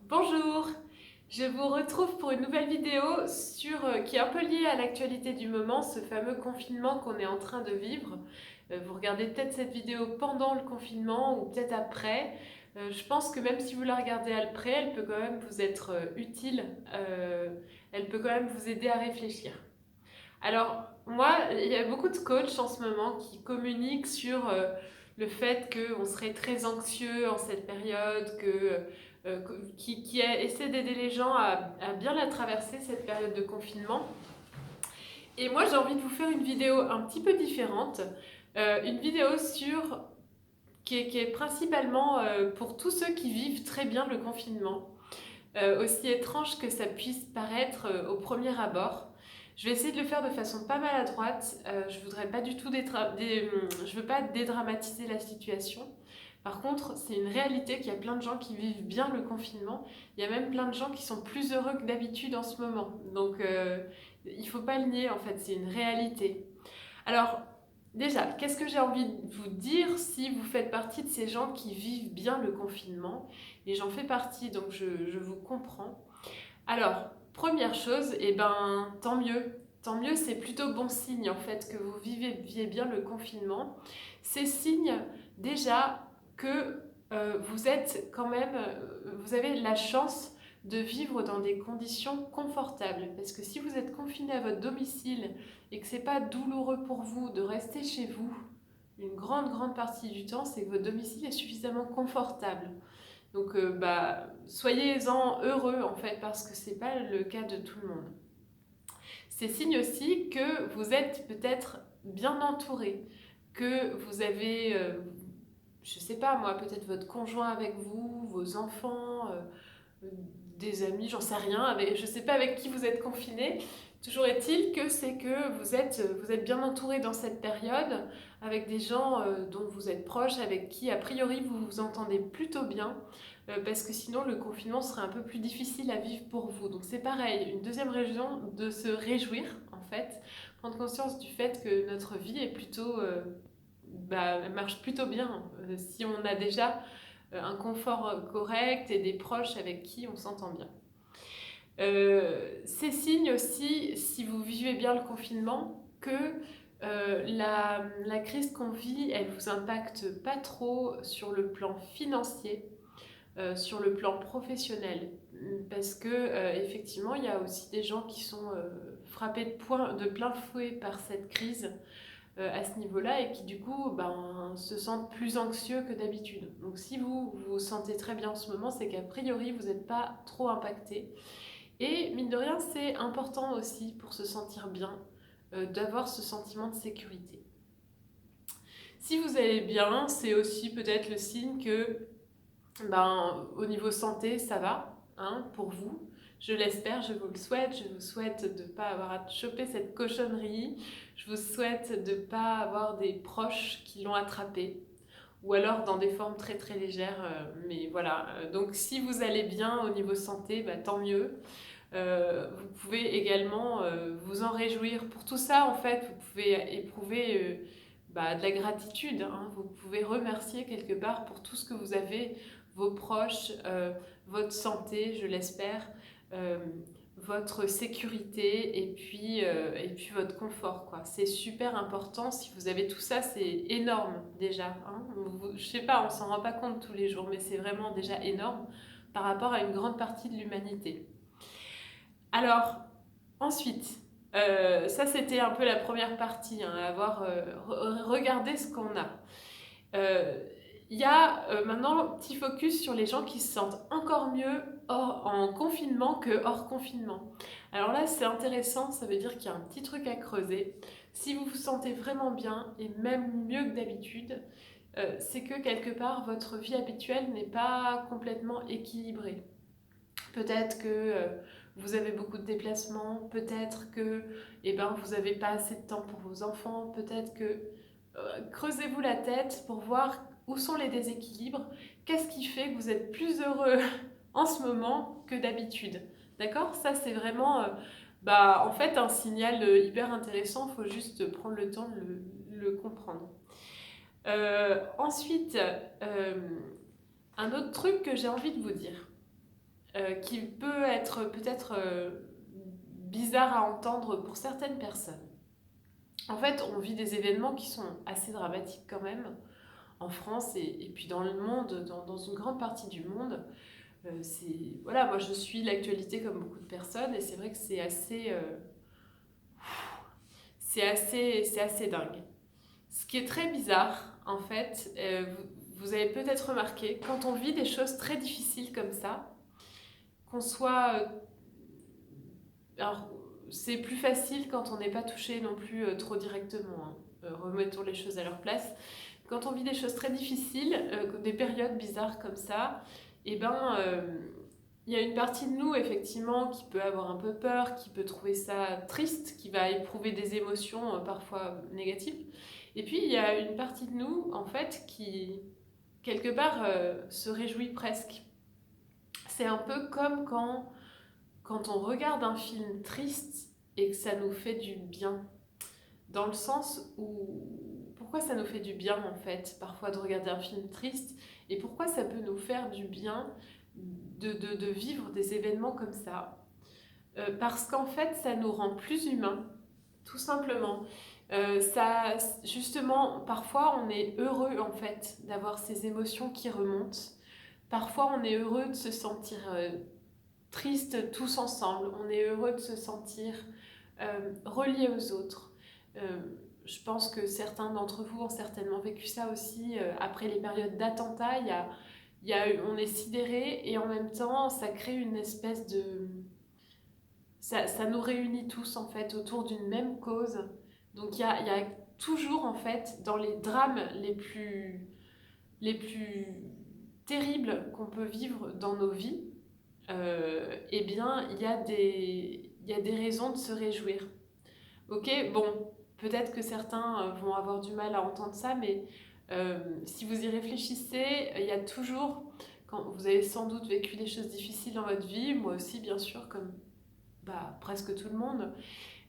Bonjour, je vous retrouve pour une nouvelle vidéo qui est un peu liée à l'actualité du moment, ce fameux confinement qu'on est en train de vivre. Vous regardez peut-être cette vidéo pendant le confinement ou peut-être après. Je pense que même si vous la regardez après, elle peut quand même vous être utile. Euh, Elle peut quand même vous aider à réfléchir. Alors, moi, il y a beaucoup de coachs en ce moment qui communiquent sur le fait qu'on serait très anxieux en cette période, qui essaient d'aider les gens à bien la traverser, cette période de confinement. Et moi, j'ai envie de vous faire une vidéo un petit peu différente, une vidéo qui est principalement pour tous ceux qui vivent très bien le confinement. Aussi étrange que ça puisse paraître au premier abord. Je vais essayer de le faire de façon pas maladroite. Je voudrais pas du tout je veux pas dédramatiser la situation. Par contre, c'est une réalité qu'il y a plein de gens qui vivent bien le confinement. Il y a même plein de gens qui sont plus heureux que d'habitude en ce moment. Donc, il faut pas le nier, en fait, c'est une réalité. Alors, déjà, qu'est-ce que j'ai envie de vous dire si vous faites partie de ces gens qui vivent bien le confinement? Et j'en fais partie, donc je vous comprends. Alors, première chose, eh ben, tant mieux. Tant mieux, c'est plutôt bon signe en fait que vous viviez bien le confinement. C'est signe déjà que vous êtes quand même, vous avez la chance de vivre dans des conditions confortables. Parce que si vous êtes confiné à votre domicile et que c'est pas douloureux pour vous de rester chez vous, une grande partie du temps, c'est que votre domicile est suffisamment confortable. Donc, soyez-en heureux en fait, parce que c'est pas le cas de tout le monde. C'est signe aussi que vous êtes peut-être bien entouré, que vous avez, je sais pas moi, peut-être votre conjoint avec vous, vos enfants, des amis, j'en sais rien, je sais pas avec qui vous êtes confiné. Toujours est-il que c'est que vous êtes bien entouré dans cette période, avec des gens dont vous êtes proches, avec qui a priori vous vous entendez plutôt bien, parce que sinon le confinement serait un peu plus difficile à vivre pour vous. Donc c'est pareil, une deuxième raison de se réjouir en fait, prendre conscience du fait que notre vie est plutôt, elle marche plutôt bien. Si on a déjà un confort correct et des proches avec qui on s'entend bien. C'est signe aussi, si vous vivez bien le confinement, que la crise qu'on vit, elle vous impacte pas trop sur le plan financier, sur le plan professionnel. Parce que effectivement, il y a aussi des gens qui sont frappés de plein fouet par cette crise à ce niveau-là et qui du coup se sentent plus anxieux que d'habitude. Donc si vous vous sentez très bien en ce moment, c'est qu'a priori vous n'êtes pas trop impacté. Et mine de rien, c'est important aussi pour se sentir bien d'avoir ce sentiment de sécurité. Si vous allez bien, c'est aussi peut-être le signe que au niveau santé, ça va hein, pour vous. Je l'espère, je vous le souhaite. Je vous souhaite de ne pas avoir à choper cette cochonnerie. Je vous souhaite de ne pas avoir des proches qui l'ont attrapé. Ou alors dans des formes très légères. Mais voilà. Donc si vous allez bien au niveau santé, tant mieux. Vous pouvez également vous en réjouir. Pour tout ça, en fait, vous pouvez éprouver de la gratitude. Hein. Vous pouvez remercier quelque part pour tout ce que vous avez, vos proches, votre santé, je l'espère, euh, votre sécurité et puis votre confort. Quoi. C'est super important. Si vous avez tout ça, c'est énorme déjà. Hein. Je sais pas, on s'en rend pas compte tous les jours, mais c'est vraiment déjà énorme par rapport à une grande partie de l'humanité. Alors, ensuite, ça c'était un peu la première partie, hein, regarder ce qu'on a. Euh, Il y a maintenant un petit focus sur les gens qui se sentent encore mieux en confinement que hors confinement. Alors là, c'est intéressant, ça veut dire qu'il y a un petit truc à creuser. Si vous vous sentez vraiment bien, et même mieux que d'habitude, c'est que quelque part, votre vie habituelle n'est pas complètement équilibrée. Peut-être que vous avez beaucoup de déplacements, peut-être que vous n'avez pas assez de temps pour vos enfants, peut-être que creusez-vous la tête pour voir où sont les déséquilibres, qu'est-ce qui fait que vous êtes plus heureux en ce moment que d'habitude. D'accord? Ça c'est vraiment en fait un signal hyper intéressant, il faut juste prendre le temps de le comprendre. Ensuite, un autre truc que j'ai envie de vous dire. qui peut être peut-être bizarre à entendre pour certaines personnes. En fait, on vit des événements qui sont assez dramatiques quand même, en France et puis dans le monde, dans une grande partie du monde. Voilà, moi je suis l'actualité comme beaucoup de personnes et c'est vrai que c'est assez dingue. Ce qui est très bizarre, en fait, vous avez peut-être remarqué, quand on vit des choses très difficiles comme ça, qu'on soit... alors, c'est plus facile quand on n'est pas touché non plus trop directement, hein. Remettons les choses à leur place. Quand on vit des choses très difficiles, des périodes bizarres comme ça, eh ben, il y a une partie de nous, effectivement, qui peut avoir un peu peur, qui peut trouver ça triste, qui va éprouver des émotions parfois négatives. Et puis, il y a une partie de nous, en fait, qui, quelque part, se réjouit presque. C'est un peu comme quand on regarde un film triste et que ça nous fait du bien. Dans le sens où... Pourquoi ça nous fait du bien, en fait, parfois de regarder un film triste, et pourquoi ça peut nous faire du bien de vivre des événements comme ça. Parce qu'en fait, ça nous rend plus humains, tout simplement. Justement, parfois, on est heureux, en fait, d'avoir ces émotions qui remontent. Parfois, on est heureux de se sentir triste tous ensemble. On est heureux de se sentir relié aux autres. Euh, je pense que certains d'entre vous ont certainement vécu ça aussi. Après les périodes d'attentats, on est sidéré et en même temps, ça crée une espèce de... Ça nous réunit tous en fait autour d'une même cause. Donc il y a toujours en fait dans les drames les plus terribles qu'on peut vivre dans nos vies, eh bien il y a des raisons de se réjouir. Ok, bon, peut-être que certains vont avoir du mal à entendre ça, mais si vous y réfléchissez, il y a toujours, quand vous avez sans doute vécu des choses difficiles dans votre vie, moi aussi bien sûr, comme presque tout le monde,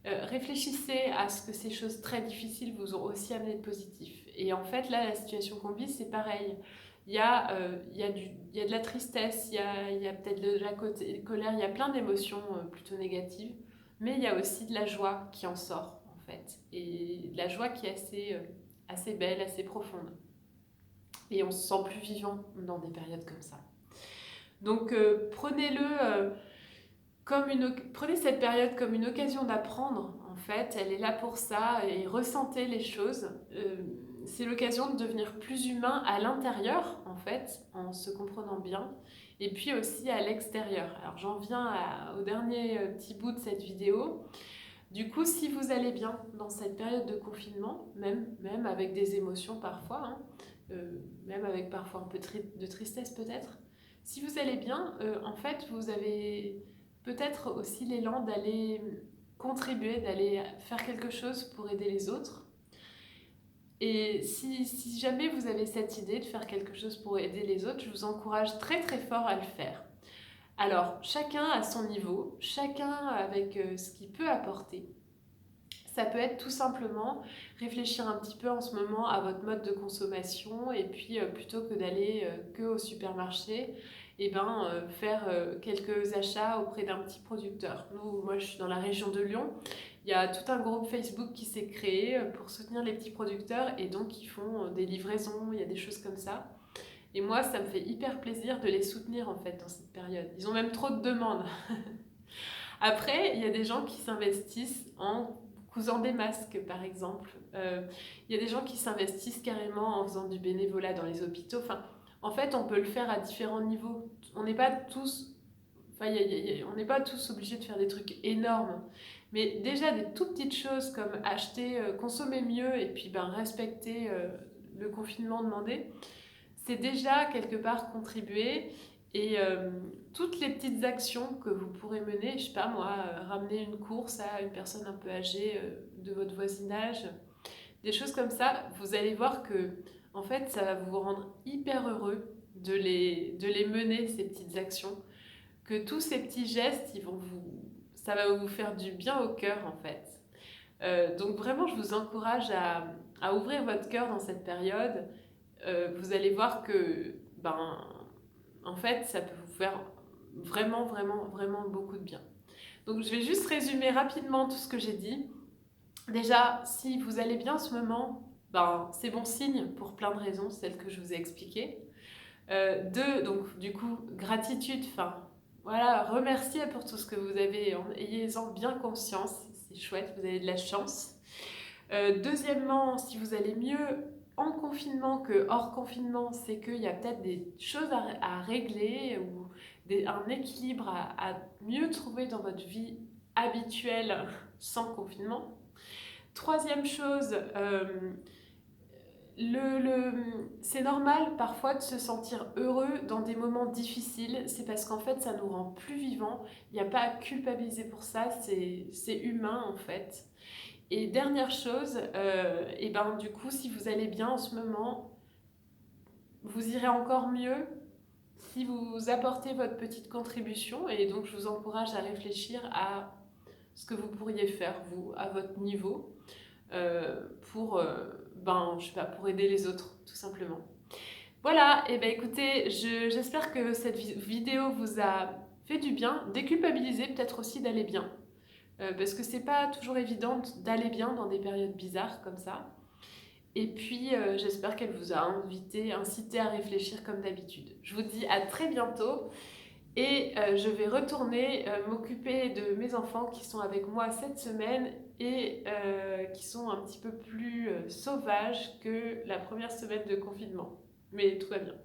réfléchissez à ce que ces choses très difficiles vous ont aussi amené de positif. Et en fait, là, la situation qu'on vit, c'est pareil. Il y a de la tristesse, il y a peut-être de la colère, il y a plein d'émotions plutôt négatives, mais il y a aussi de la joie qui en sort, en fait. Et de la joie qui est assez belle, assez profonde. Et on se sent plus vivant dans des périodes comme ça. Donc prenez cette période comme une occasion d'apprendre, en fait. Elle est là pour ça et ressentez les choses. C'est l'occasion de devenir plus humain à l'intérieur, en fait, en se comprenant bien, et puis aussi à l'extérieur. Alors j'en viens au dernier petit bout de cette vidéo. Du coup, si vous allez bien dans cette période de confinement, même avec des émotions parfois, hein, même avec parfois un peu de tristesse peut-être, si vous allez bien, en fait, vous avez peut-être aussi l'élan d'aller contribuer, d'aller faire quelque chose pour aider les autres. Et si jamais vous avez cette idée de faire quelque chose pour aider les autres, je vous encourage très très fort à le faire. Alors, chacun à son niveau, chacun avec ce qu'il peut apporter. Ça peut être tout simplement réfléchir un petit peu en ce moment à votre mode de consommation et puis plutôt que d'aller que au supermarché, et faire quelques achats auprès d'un petit producteur. Moi je suis dans la région de Lyon, il y a tout un groupe Facebook qui s'est créé pour soutenir les petits producteurs et donc ils font des livraisons, il y a des choses comme ça. Et moi ça me fait hyper plaisir de les soutenir en fait dans cette période. Ils ont même trop de demandes. Après, il y a des gens qui s'investissent en cousant des masques, par exemple. Il y a des gens qui s'investissent carrément en faisant du bénévolat dans les hôpitaux. Enfin, en fait, on peut le faire à différents niveaux. On n'est pas tous, on n'est pas tous obligés de faire des trucs énormes. Mais déjà, des tout petites choses comme acheter, consommer mieux et puis respecter le confinement demandé, c'est déjà quelque part contribuer. Et toutes les petites actions que vous pourrez mener, je sais pas moi, ramener une course à une personne un peu âgée de votre voisinage, des choses comme ça, vous allez voir que en fait ça va vous rendre hyper heureux de les mener, ces petites actions, que tous ces petits gestes, ça va vous faire du bien au cœur en fait. Donc vraiment je vous encourage à ouvrir votre cœur dans cette période. Vous allez voir que en fait, ça peut vous faire vraiment, vraiment, vraiment beaucoup de bien. Donc je vais juste résumer rapidement tout ce que j'ai dit. Déjà, si vous allez bien en ce moment, ben, c'est bon signe pour plein de raisons, celles que je vous ai expliquées. Deux, donc du coup, gratitude, enfin, voilà, remerciez pour tout ce que vous avez, ayez-en bien conscience, c'est chouette, vous avez de la chance. Deuxièmement, si vous allez mieux en confinement que hors confinement, c'est qu'il y a peut-être des choses à régler ou un équilibre à mieux trouver dans votre vie habituelle sans confinement. Troisième chose, c'est normal parfois de se sentir heureux dans des moments difficiles, c'est parce qu'en fait ça nous rend plus vivants, il n'y a pas à culpabiliser pour ça, c'est humain en fait. Et dernière chose, et ben du coup si vous allez bien en ce moment, vous irez encore mieux si vous apportez votre petite contribution, et donc je vous encourage à réfléchir à ce que vous pourriez faire vous à votre niveau pour, je sais pas, pour aider les autres, tout simplement. Voilà, et ben écoutez, j'espère que cette vidéo vous a fait du bien, déculpabiliser peut-être aussi d'aller bien, parce que c'est pas toujours évident d'aller bien dans des périodes bizarres comme ça. Et puis j'espère qu'elle vous a incité à réfléchir comme d'habitude. Je vous dis à très bientôt. Et je vais retourner m'occuper de mes enfants qui sont avec moi cette semaine et qui sont un petit peu plus sauvages que la première semaine de confinement. Mais tout va bien.